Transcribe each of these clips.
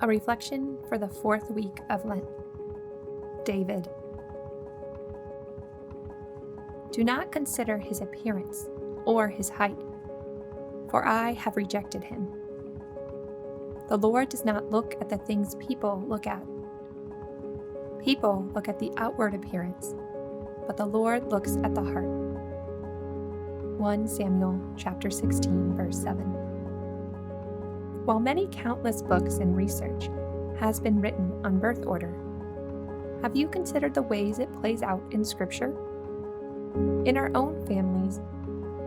A reflection for the fourth week of Lent. David. Do not consider his appearance or his height, for I have rejected him. The Lord does not look at the things people look at. People look at the outward appearance, but the Lord looks at the heart. 1 Samuel chapter 16, verse 7. While many countless books and research has been written on birth order, have you considered the ways it plays out in Scripture? In our own families,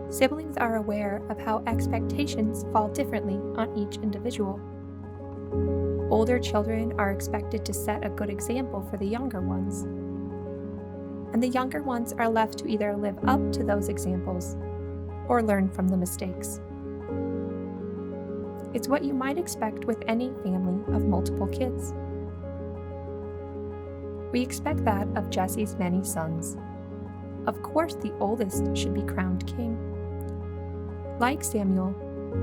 siblings are aware of how expectations fall differently on each individual. Older children are expected to set a good example for the younger ones, and the younger ones are left to either live up to those examples or learn from the mistakes. It's what you might expect with any family of multiple kids. We expect that of Jesse's many sons. Of course, the oldest should be crowned king. Like Samuel,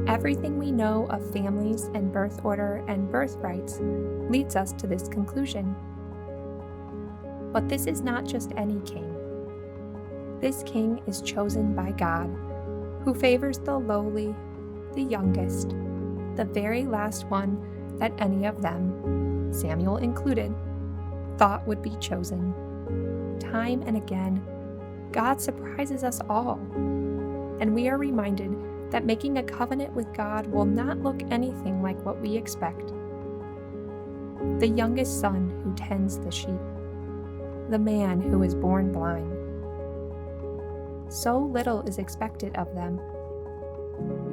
everything we know of families and birth order and birthrights leads us to this conclusion. But this is not just any king. This king is chosen by God, who favors the lowly, the youngest, the very last one that any of them, Samuel included, thought would be chosen. Time and again, God surprises us all, and we are reminded that making a covenant with God will not look anything like what we expect. The youngest son who tends the sheep, the man who is born blind. So little is expected of them,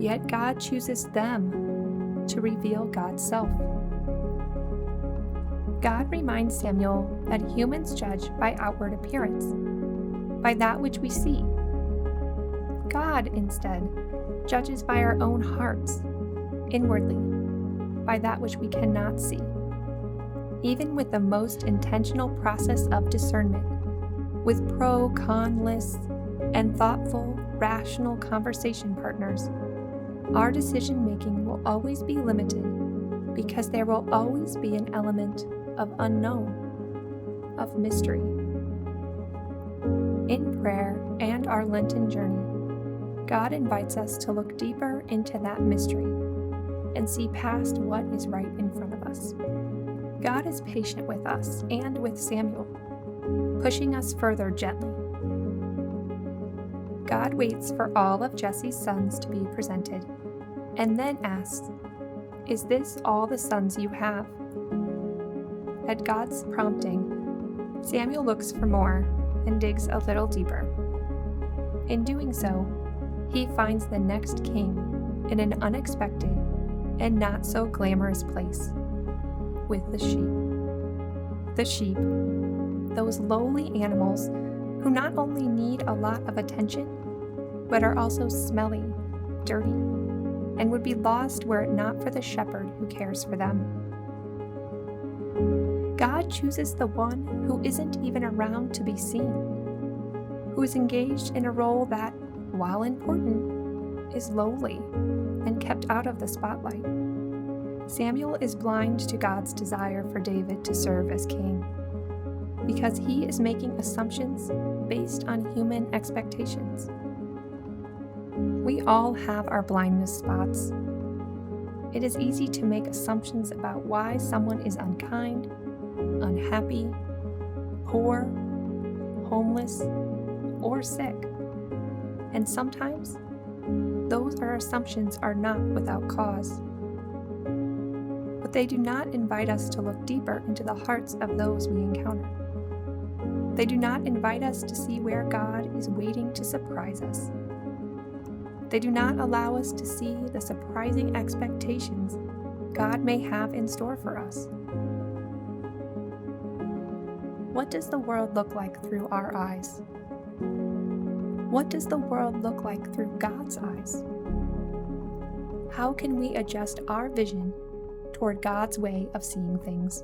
yet God chooses them to reveal God's self. God reminds Samuel that humans judge by outward appearance, by that which we see. God, instead, judges by our own hearts, inwardly, by that which we cannot see. Even with the most intentional process of discernment, with pro-con lists and thoughtful, rational conversation partners, our decision-making will always be limited because there will always be an element of unknown, of mystery. In prayer and our Lenten journey, God invites us to look deeper into that mystery and see past what is right in front of us. God is patient with us and with Samuel, pushing us further gently. God waits for all of Jesse's sons to be presented, and then asks, "Is this all the sons you have?" At God's prompting, Samuel looks for more and digs a little deeper. In doing so, he finds the next king in an unexpected and not so glamorous place, with the sheep. The sheep, those lowly animals who not only need a lot of attention, but are also smelly, dirty, and would be lost were it not for the shepherd who cares for them. God chooses the one who isn't even around to be seen, who is engaged in a role that, while important, is lowly and kept out of the spotlight. Samuel is blind to God's desire for David to serve as king, because he is making assumptions based on human expectations. We all have our blindness spots. It is easy to make assumptions about why someone is unkind, unhappy, poor, homeless, or sick. And sometimes, those our assumptions are not without cause. But they do not invite us to look deeper into the hearts of those we encounter. They do not invite us to see where God is waiting to surprise us. They do not allow us to see the surprising expectations God may have in store for us. What does the world look like through our eyes? What does the world look like through God's eyes? How can we adjust our vision toward God's way of seeing things?